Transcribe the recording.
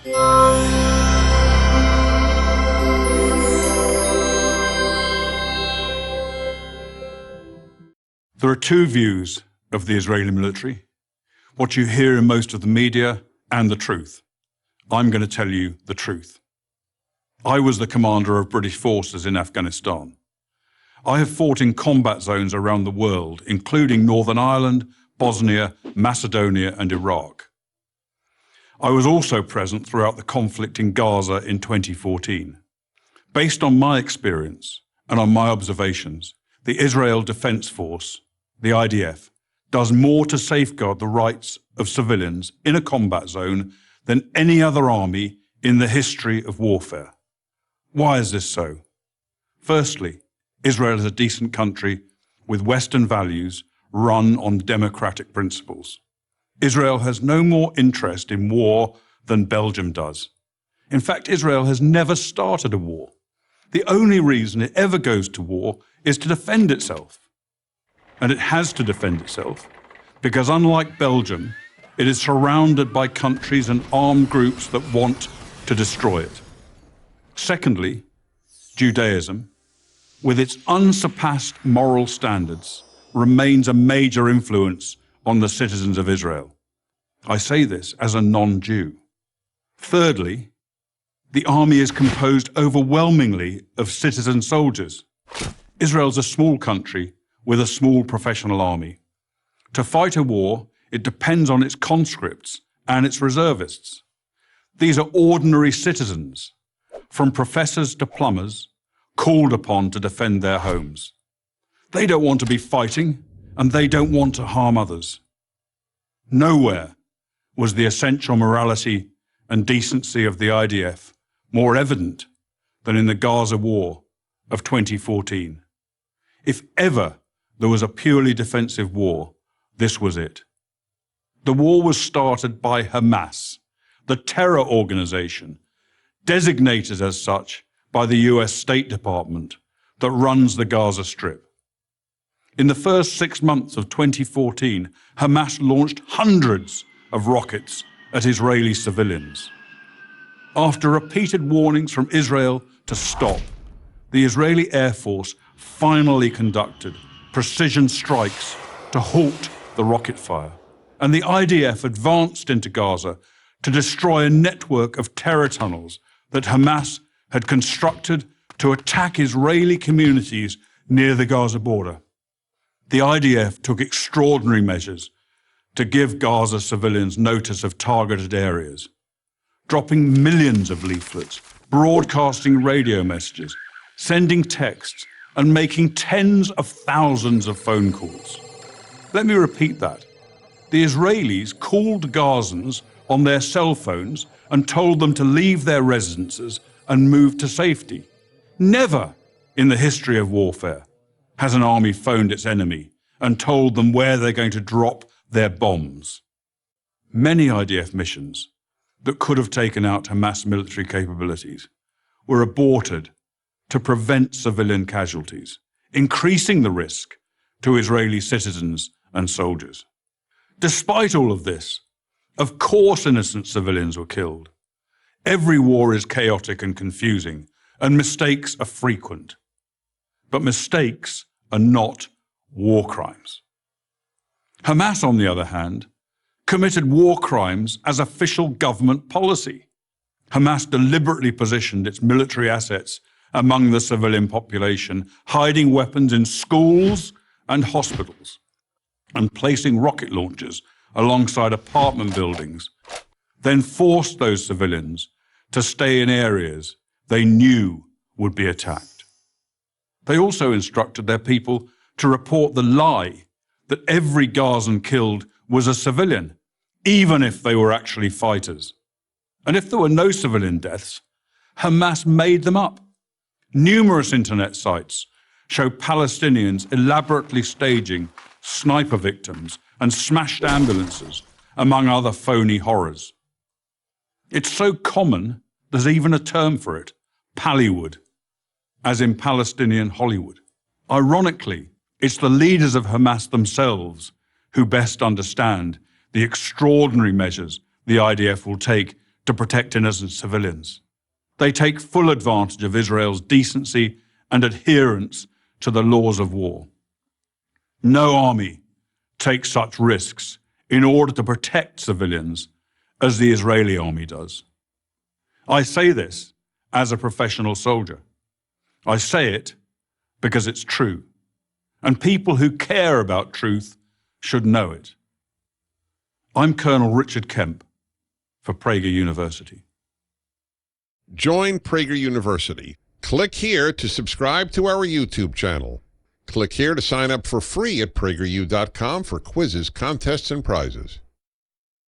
There are two views of the Israeli military, what you hear in most of the media and the truth. I'm going to tell you the truth. I was the commander of British forces in Afghanistan. I have fought in combat zones around the world, including Northern Ireland, Bosnia, Macedonia, and Iraq. I was also present throughout the conflict in Gaza in 2014. Based on my experience and on my observations, the Israel Defense Force, the IDF, does more to safeguard the rights of civilians in a combat zone than any other army in the history of warfare. Why is this so? Firstly, Israel is a decent country with Western values run on democratic principles. Israel has no more interest in war than Belgium does. In fact, Israel has never started a war. The only reason it ever goes to war is to defend itself. And it has to defend itself because, unlike Belgium, it is surrounded by countries and armed groups that want to destroy it. Secondly, Judaism, with its unsurpassed moral standards, remains a major influence on the citizens of Israel. I say this as a non-Jew. Thirdly, the army is composed overwhelmingly of citizen soldiers. Israel's a small country with a small professional army. To fight a war, it depends on its conscripts and its reservists. These are ordinary citizens, from professors to plumbers, called upon to defend their homes. They don't want to be fighting, and they don't want to harm others. Nowhere was the essential morality and decency of the IDF more evident than in the Gaza war of 2014. If ever there was a purely defensive war, this was it. The war was started by Hamas, the terror organization, designated as such by the US State Department that runs the Gaza Strip. In the first 6 months of 2014, Hamas launched hundreds of rockets at Israeli civilians. After repeated warnings from Israel to stop, the Israeli Air Force finally conducted precision strikes to halt the rocket fire, and the IDF advanced into Gaza to destroy a network of terror tunnels that Hamas had constructed to attack Israeli communities near the Gaza border. The IDF took extraordinary measures to give Gaza civilians notice of targeted areas, dropping millions of leaflets, broadcasting radio messages, sending texts, and making tens of thousands of phone calls. Let me repeat that. The Israelis called Gazans on their cell phones and told them to leave their residences and move to safety. Never in the history of warfare has an army phoned its enemy and told them where they're going to drop their bombs. Many IDF missions that could have taken out Hamas military capabilities were aborted to prevent civilian casualties, increasing the risk to Israeli citizens and soldiers. Despite all of this, of course innocent civilians were killed. Every war is chaotic and confusing, and mistakes are frequent. But mistakes are not war crimes. Hamas, on the other hand, committed war crimes as official government policy. Hamas deliberately positioned its military assets among the civilian population, hiding weapons in schools and hospitals, and placing rocket launchers alongside apartment buildings, then forced those civilians to stay in areas they knew would be attacked. They also instructed their people to report the lie that every Gazan killed was a civilian, even if they were actually fighters. And if there were no civilian deaths, Hamas made them up. Numerous internet sites show Palestinians elaborately staging sniper victims and smashed ambulances, among other phony horrors. It's so common, there's even a term for it, Pallywood, as in Palestinian Hollywood. Ironically, it's the leaders of Hamas themselves who best understand the extraordinary measures the IDF will take to protect innocent civilians. They take full advantage of Israel's decency and adherence to the laws of war. No army takes such risks in order to protect civilians as the Israeli army does. I say this as a professional soldier. I say it because it's true, and people who care about truth should know it. I'm Colonel Richard Kemp for Prager University. Join Prager University. Click here to subscribe to our YouTube channel. Click here to sign up for free at prageru.com for quizzes, contests, and prizes.